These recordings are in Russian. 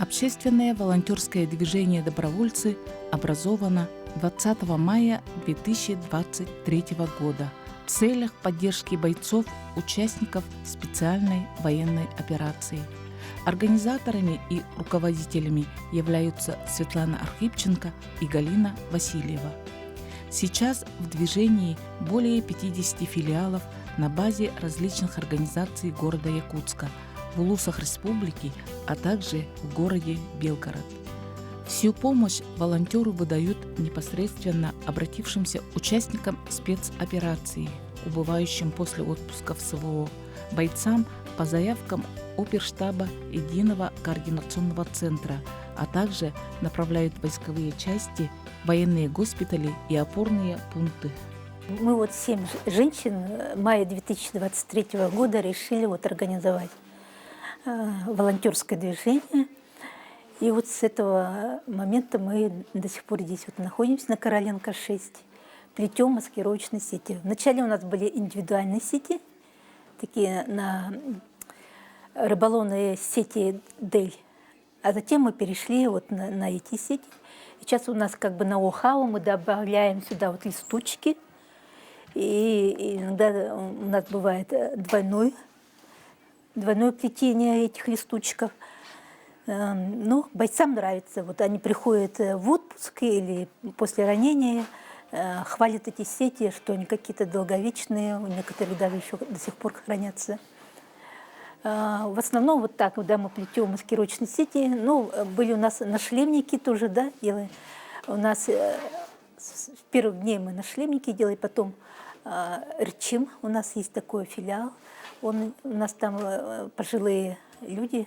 Общественное волонтерское движение «Добровольцы» образовано 20 мая 2023 года в целях поддержки бойцов, участников специальной военной операции. Организаторами и руководителями являются Светлана Архипченко и Галина Васильева. Сейчас в движении более 50 филиалов на базе различных организаций города Якутска, в улусах республики, а также в городе Белгород. Всю помощь волонтеры выдают непосредственно обратившимся участникам спецоперации, убывающим после отпуска в СВО, бойцам по заявкам оперштаба Единого координационного центра, а также направляют войсковые части, военные госпитали и опорные пункты. Мы 7 женщин в мае 2023 года решили организовать волонтерское движение. И с этого момента мы до сих пор здесь находимся, на Короленко 6, плетем маскировочные сети. Вначале у нас были индивидуальные сети, такие на рыболовные сети «Дель», а затем мы перешли на эти сети. И сейчас у нас на ноу-хау мы добавляем сюда листочки, и иногда у нас бывает двойное плетение этих листочков. Но бойцам нравится. Они приходят в отпуск или после ранения, хвалят эти сети, что они какие-то долговечные, у некоторых даже еще до сих пор хранятся. В основном когда мы плетем маскировочные сети, были у нас нашлемники тоже, делаем. У нас в первых дней мы нашлемники делаем, потом РЧИМ, у нас есть такой филиал, у нас там пожилые люди,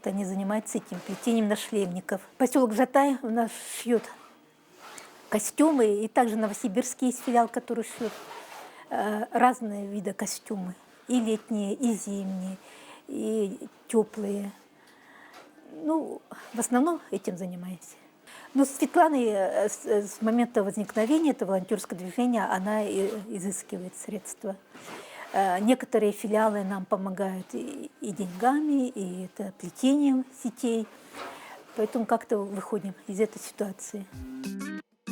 они занимаются этим плетением нашлемников. Поселок Жатай у нас шьет костюмы, и также Новосибирский есть филиал, который шьет разные виды костюмы, и летние, и зимние, и теплые. В основном этим занимаемся. Но Светлана с момента возникновения этого волонтерского движения, она изыскивает средства. Некоторые филиалы нам помогают и деньгами, и плетением сетей. Поэтому как-то выходим из этой ситуации.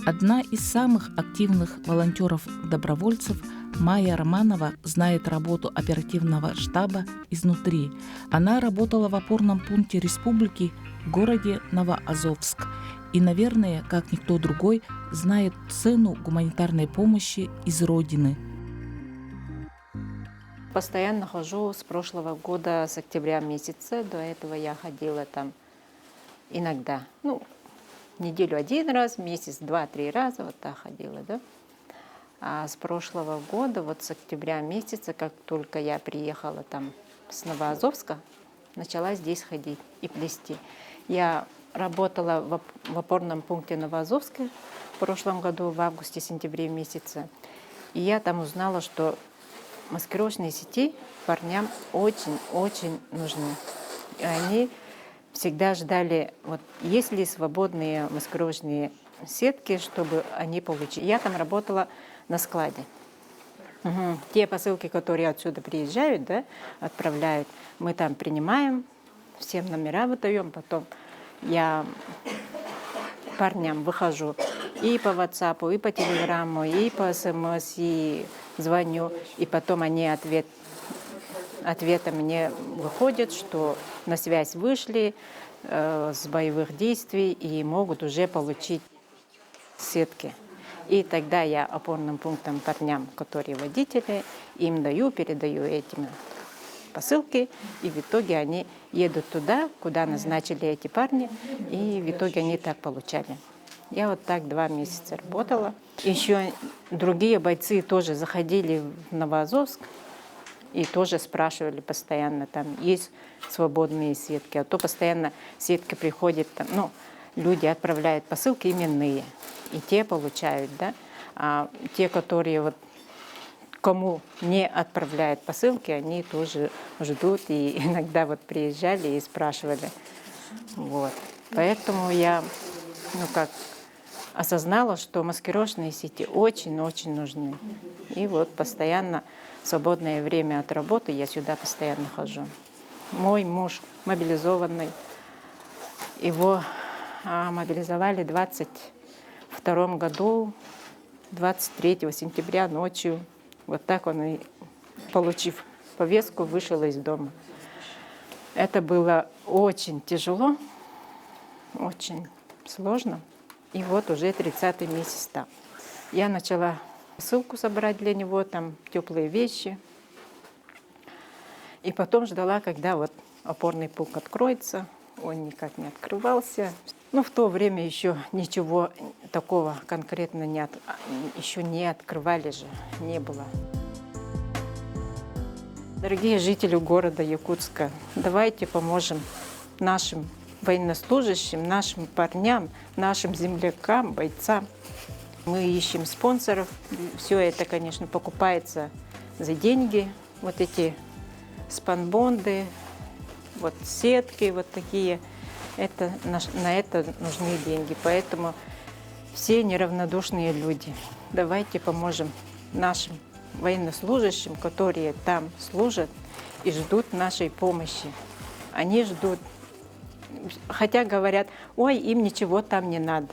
Одна из самых активных волонтеров-добровольцев Майя Романова знает работу оперативного штаба изнутри. Она работала в опорном пункте республики в городе Новоазовск. И, наверное, как никто другой, знает цену гуманитарной помощи из Родины. Постоянно хожу с прошлого года, с октября месяца. До этого я ходила там иногда, неделю один раз, месяц 2-3 раза, так ходила, да. А с прошлого года, с октября месяца, как только я приехала там с Новоазовска, начала здесь ходить и плести. Я работала в опорном пункте Новоазовска в прошлом году, в августе-сентябре месяце. И я там узнала, что маскировочные сети парням очень-очень нужны. И они всегда ждали, есть ли свободные маскировочные сетки, чтобы они получили. Я там работала на складе. Те посылки, которые отсюда приезжают, отправляют, мы там принимаем, всем номера выдаем, потом я парням выхожу и по WhatsApp, и по Телеграмму, и по СМС, и звоню, и потом они ответом мне выходят, что на связь вышли с боевых действий и могут уже получить сетки. И тогда я опорным пунктам парням, которые водители, им передаю эти посылки, и в итоге они едут туда, куда назначили эти парни, и в итоге они так получали. Я так 2 месяца работала. Еще другие бойцы тоже заходили в Новоазовск и тоже спрашивали постоянно, там есть свободные сетки, а то постоянно сетки приходят, люди отправляют посылки именные, и те получают, а те, которые кому не отправляют посылки, они тоже ждут, и иногда приезжали и спрашивали. Поэтому я, осознала, что маскировочные сети очень-очень нужны. И постоянно в свободное время от работы я сюда постоянно хожу. Мой муж мобилизованный, Его мобилизовали в 22 году, 23 сентября ночью. Вот так он и, получив повестку, вышел из дома. Это было очень тяжело, очень сложно. И вот уже 30-й месяц там. Я начала ссылку собирать для него, там теплые вещи. И потом ждала, когда вот опорный пункт откроется. Он никак не открывался. Но в то время еще ничего такого конкретно еще не открывали же, не было. Дорогие жители города Якутска, давайте поможем нашим военнослужащим, нашим парням, нашим землякам, бойцам. Мы ищем спонсоров. Все это, конечно, покупается за деньги. Вот эти спанбонды, вот сетки вот такие. На это нужны деньги. Поэтому все неравнодушные люди, давайте поможем нашим военнослужащим, которые там служат и ждут нашей помощи. Они ждут, хотя говорят, ой, им ничего там не надо.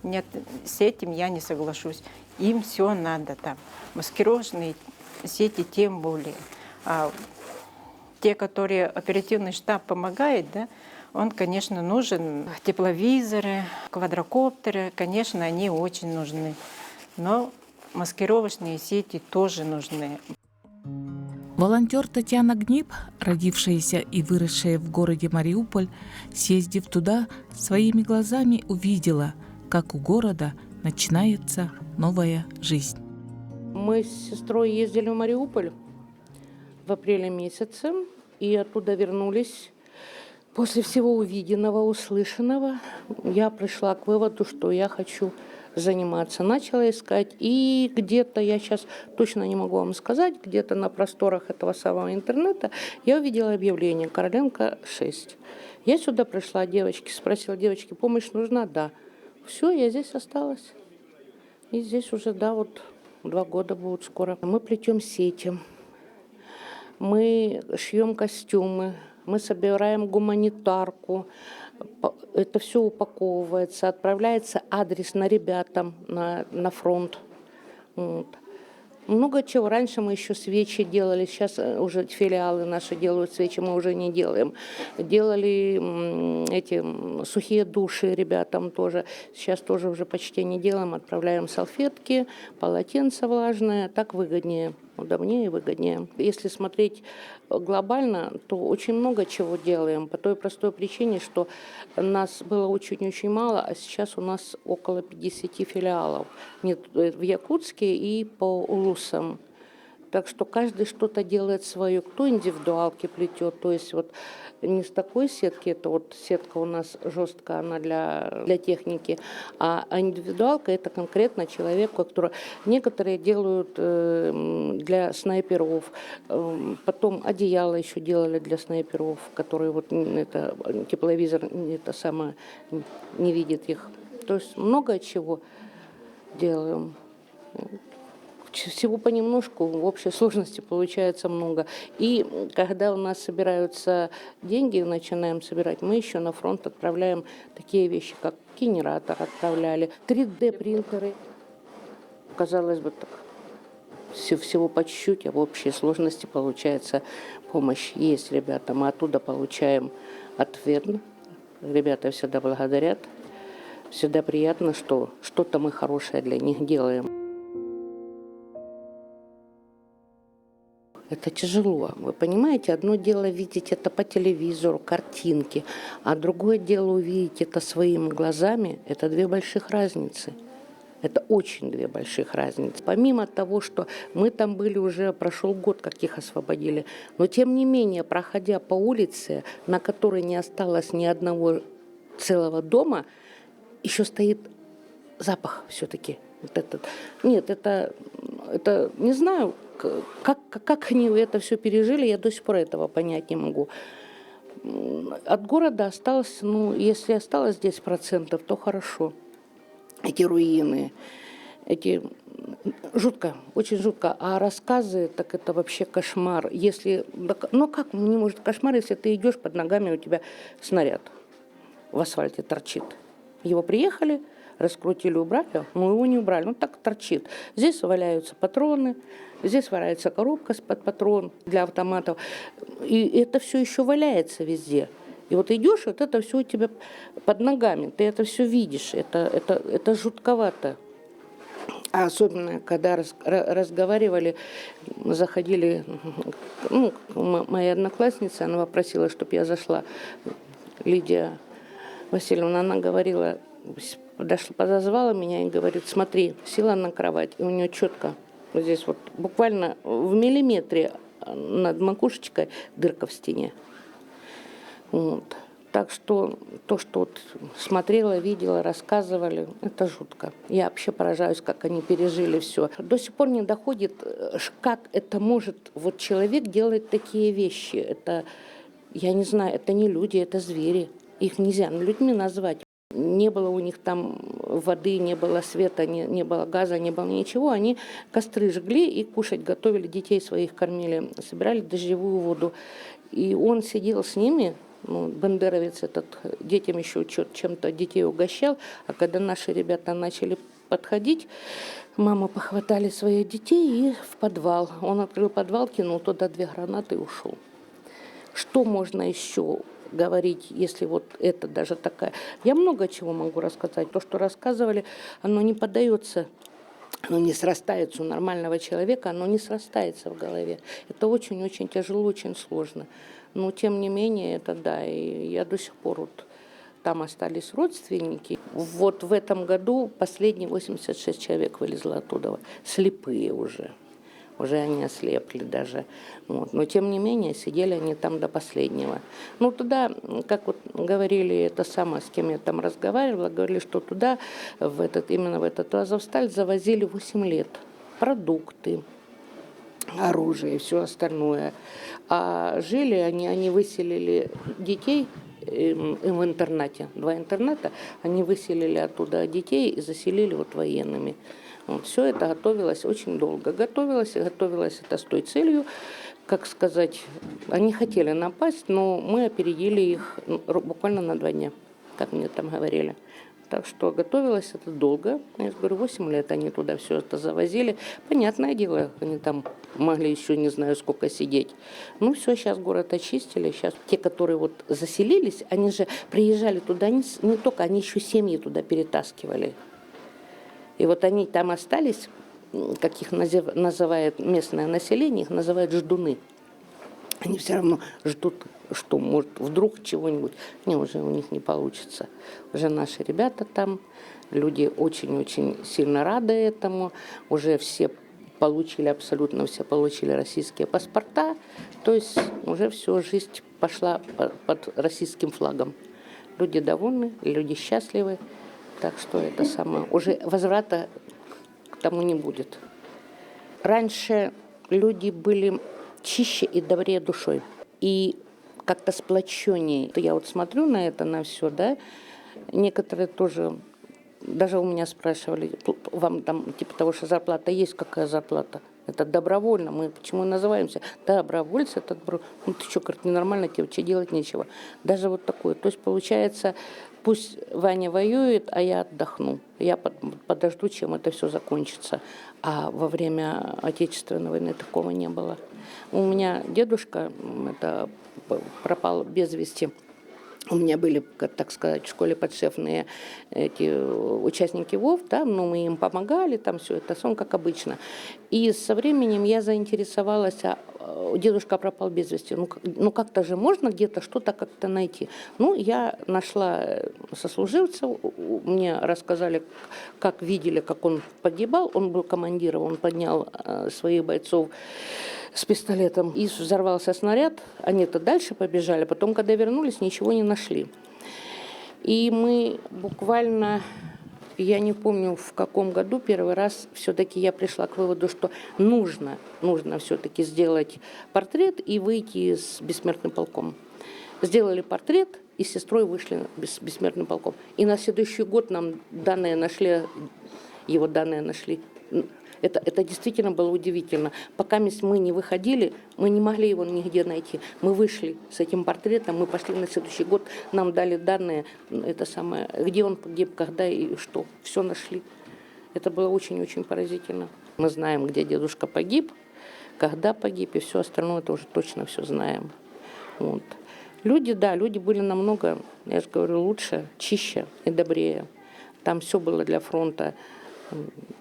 Нет, с этим я не соглашусь. Им все надо там. Маскировочные сети тем более. А те, которые оперативный штаб помогает, да, он, конечно, нужен. Тепловизоры, квадрокоптеры, конечно, они очень нужны. Но маскировочные сети тоже нужны. Волонтер Татьяна Гниб, родившаяся и выросшая в городе Мариуполь, съездив туда, своими глазами увидела, как у города начинается новая жизнь. Мы с сестрой ездили в Мариуполь в апреле месяце и оттуда вернулись. После всего увиденного, услышанного, я пришла к выводу, что я хочу заниматься. Начала искать, и где-то, я сейчас точно не могу вам сказать, где-то на просторах этого самого интернета я увидела объявление «Короленко 6». Я сюда пришла, девочки, спросила, девочки, помощь нужна? Да. Все, я здесь осталась. И здесь уже, да, вот 2 года будут скоро. Мы плетем сети, мы шьем костюмы, мы собираем гуманитарку. Это все упаковывается, отправляется адресно ребятам на фронт. Вот. Много чего. Раньше мы еще свечи делали, сейчас уже филиалы наши делают свечи, мы уже не делаем. Делали эти сухие души ребятам тоже. Сейчас тоже уже почти не делаем, отправляем салфетки, полотенца влажные, так выгоднее. Удобнее и выгоднее. Если смотреть глобально, то очень много чего делаем по той простой причине, что нас было очень-очень мало, а сейчас у нас около 50 филиалов в Якутске и по улусам. Так что каждый что-то делает свое. Кто индивидуалки плетет, то есть вот не с такой сетки, это вот сетка у нас жесткая, она для техники, а индивидуалка это конкретно человек, который некоторые делают для снайперов, потом одеяло еще делали для снайперов, которые вот это тепловизор это самое не видит их. То есть много чего делаем. Всего понемножку, в общей сложности получается много. И когда у нас собираются деньги, начинаем собирать, мы еще на фронт отправляем такие вещи, как генератор отправляли, 3D-принтеры. Казалось бы, так всего по чуть-чуть, а в общей сложности получается помощь есть ребятам. Мы оттуда получаем ответ. Ребята всегда благодарят. Всегда приятно, что что-то мы хорошее для них делаем. Это тяжело. Вы понимаете, одно дело видеть это по телевизору, картинки, а другое дело увидеть это своими глазами. Это 2 больших разницы. Это очень 2 больших разницы. Помимо того, что мы там были уже, прошел год, как их освободили, но тем не менее, проходя по улице, на которой не осталось ни одного целого дома, еще стоит запах все-таки. Вот этот. Нет, это не знаю, как они это все пережили, я до сих пор этого понять не могу. От города осталось, если осталось 10%, то хорошо. Эти руины, жутко, очень жутко. А рассказы, так это вообще кошмар. Как не может кошмар, если ты идешь под ногами, у тебя снаряд. в асфальте торчит. Его приехали, раскрутили, убрали, но его не убрали, он так торчит. Здесь валяются патроны, здесь валяется коробка под патрон для автоматов, и это все еще валяется везде. И вот идешь, вот это все у тебя под ногами, ты это все видишь, это жутковато. А особенно, когда разговаривали, заходили, ну, моя одноклассница, она попросила, чтобы я зашла, Лидия Васильевна, она говорила, подозвала меня и говорит, смотри, села на кровать, и у нее четко, вот здесь вот, буквально в миллиметре над макушечкой дырка в стене. Вот. Так что то, что вот смотрела, видела, рассказывали, это жутко. Я вообще поражаюсь, как они пережили все. До сих пор не доходит, как это может вот человек делать такие вещи. Это, я не знаю, это не люди, это звери. Их нельзя людьми назвать. Не было у них там воды, не было света, не было газа, не было ничего. Они костры жгли и кушать готовили, детей своих кормили, собирали дождевую воду. И он сидел с ними, ну, бандеровец этот, детям еще чем-то детей угощал. А когда наши ребята начали подходить, мамы похватали своих детей и в подвал. Он открыл подвал, кинул туда 2 гранаты и ушел. Что можно еще говорить, если вот это даже такая... Я много чего могу рассказать. То, что рассказывали, оно не поддается, оно не срастается у нормального человека, оно не срастается в голове. Это очень-очень тяжело, очень сложно. Но, тем не менее, это да, и я до сих пор вот... Там остались родственники. Вот в этом году последние 86 человек вылезло оттуда, слепые уже. Уже они ослепли даже. Вот. Но тем не менее, сидели они там до последнего. Ну, туда, как вот говорили, это самое, с кем я там разговаривала, говорили, что туда, именно в этот Азовсталь завозили 8 лет продукты, оружие и все остальное. А жили они выселили детей в интернате, 2 интерната, они выселили оттуда детей и заселили вот военными. Вот, все это готовилось очень долго. Готовилось это с той целью, как сказать, они хотели напасть, но мы опередили их буквально на 2 дня, как мне там говорили. Так что готовилось это долго. Я говорю, 8 лет они туда все это завозили. Понятное дело, они там могли еще не знаю сколько сидеть. Ну все, сейчас город очистили. Сейчас те, которые вот заселились, они же приезжали туда не только, они еще семьи туда перетаскивали. И вот они там остались, как их называет местное население, их называют ждуны. Они все равно ждут, что может вдруг чего-нибудь. Не, уже у них не получится. Уже наши ребята там, люди очень-очень сильно рады этому. Уже все получили, абсолютно все получили российские паспорта. То есть уже все, жизнь пошла под российским флагом. Люди довольны, люди счастливы. Так что это самое. Уже возврата к тому не будет. Раньше люди были чище и добрее душой. И как-то сплоченнее. Я вот смотрю на это, на все, да, некоторые тоже, даже у меня спрашивали, вам там типа того, что зарплата есть, какая зарплата? Это добровольно, мы почему называемся добровольцы, это ну ты что, говорит, ненормально, тебе что делать нечего. Даже вот такое. То есть получается, пусть Ваня воюет, а я отдохну. Я подожду, чем это все закончится. А во время Отечественной войны такого не было. У меня дедушка пропал без вести. У меня были, так сказать, в школе подшефные эти участники ВОВ, да, но мы им помогали, там все это, сон как обычно. И со временем я заинтересовалась, дедушка пропал без вести, ну как-то же можно где-то что-то как-то найти. Ну, я нашла сослуживцев, мне рассказали, как видели, как он погибал, он был командиром, он поднял своих бойцов с пистолетом, и взорвался снаряд, они-то дальше побежали, потом, когда вернулись, ничего не нашли. И мы буквально, я не помню, в каком году первый раз все-таки я пришла к выводу, что нужно все-таки сделать портрет и выйти с бессмертным полком. Сделали портрет, и с сестрой вышли с бессмертным полком. И на следующий год нам его данные нашли. Это действительно было удивительно. Пока мы не выходили, мы не могли его нигде найти. Мы вышли с этим портретом, мы пошли на следующий год, нам дали данные, где он погиб, когда и что. Все нашли. Это было очень-очень поразительно. Мы знаем, где дедушка погиб, когда погиб, и все остальное тоже точно все знаем. Вот. Люди были намного, я же говорю, лучше, чище и добрее. Там все было для фронта.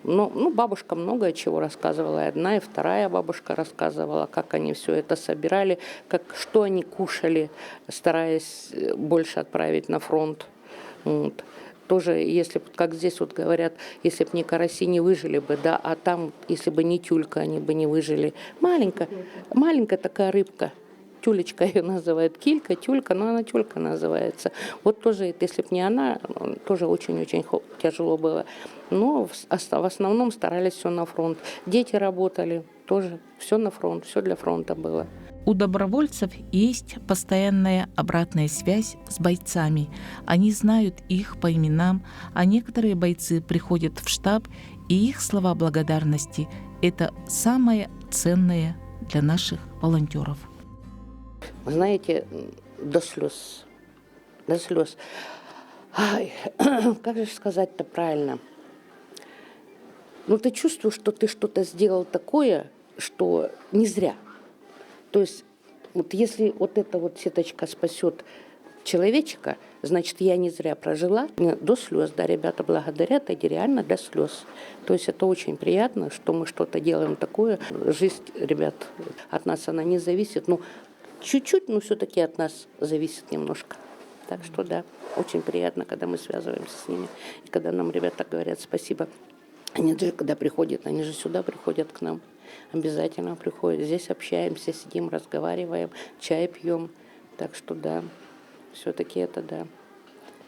Ну, бабушка много чего рассказывала, и одна, и вторая бабушка рассказывала, как они все это собирали, что они кушали, стараясь больше отправить на фронт. Вот. Тоже, если, как здесь вот говорят, если бы не караси, не выжили бы, да, а там, если бы не тюлька, они бы не выжили. Маленькая такая рыбка. Тюлечка ее называют, килька, тюлька, но она тюлька называется. Вот тоже, если бы не она, тоже очень-очень тяжело было. Но в основном старались все на фронт. Дети работали, тоже все на фронт, все для фронта было. У добровольцев есть постоянная обратная связь с бойцами. Они знают их по именам, а некоторые бойцы приходят в штаб, и их слова благодарности – это самое ценное для наших волонтеров. Вы знаете, до слез. Ай, как же сказать-то правильно? Ну, ты чувствуешь, что ты что-то сделал такое, что не зря. То есть, вот если вот эта вот сеточка спасет человечка, значит, я не зря прожила. Мне до слез, да, ребята благодарят, и реально до слез. То есть это очень приятно, что мы что-то делаем такое. Жизнь, ребят, от нас она не зависит. Ну, чуть-чуть, но все-таки от нас зависит немножко. Так что да, очень приятно, когда мы связываемся с ними. И когда нам ребята говорят спасибо. Они же, когда приходят, они же сюда приходят к нам. Обязательно приходят. Здесь общаемся, сидим, разговариваем, чай пьем. Так что да, все-таки это да,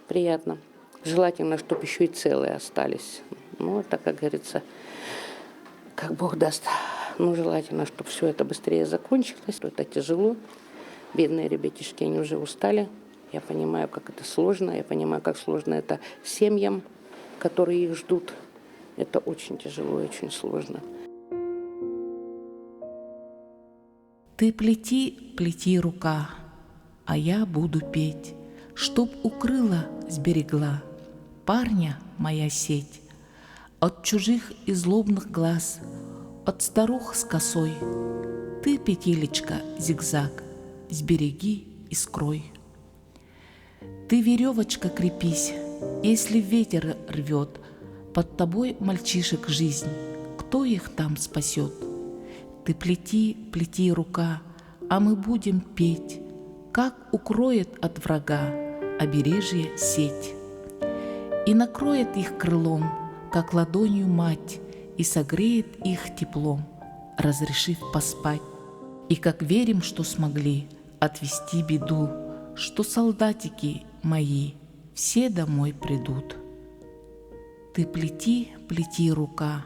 приятно. Желательно, чтобы еще и целые остались. Ну, это, как говорится, как Бог даст. Ну, желательно, чтобы все это быстрее закончилось. Это тяжело. Бедные ребятишки, они уже устали. Я понимаю, как это сложно. Я понимаю, как сложно это семьям, которые их ждут. Это очень тяжело и очень сложно. Ты плети, плети, рука, а я буду петь, чтоб укрыла, сберегла парня моя сеть от чужих и злобных глаз, от старух с косой. Ты, петелечка, зигзаг, сбереги и скрой. Ты, веревочка, крепись, если ветер рвет, под тобой мальчишек жизнь, кто их там спасет? Ты плети, плети, рука, а мы будем петь, как укроет от врага обережье сеть. И накроет их крылом, как ладонью мать, и согреет их теплом, разрешив поспать. И как верим, что смогли отвести беду, что солдатики мои все домой придут. Ты плети, плети, рука,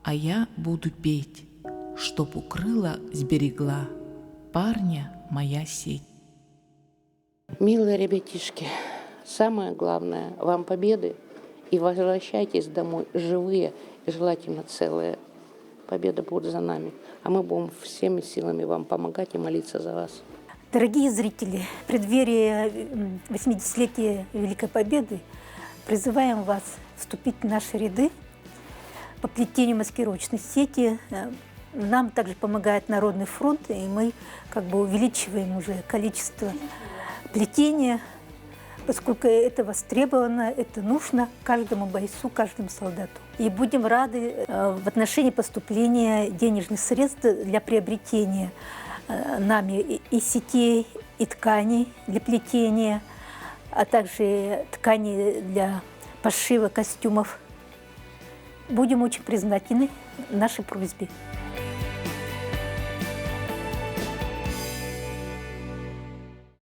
а я буду петь, чтоб укрыла, сберегла парня моя сеть. Милые ребятишки, самое главное, вам победы, и возвращайтесь домой живые и желательно целые. Победа будет за нами, а мы будем всеми силами вам помогать и молиться за вас. Дорогие зрители, в преддверии 80-летия Великой Победы призываем вас вступить в наши ряды по плетению маскировочной сети. Нам также помогает Народный фронт, и мы как бы увеличиваем уже количество плетения, поскольку это востребовано, это нужно каждому бойцу, каждому солдату. И будем рады в отношении поступления денежных средств для приобретения нами и сетей, и тканей для плетения, а также тканей для пошива костюмов. Будем очень признательны нашей просьбе.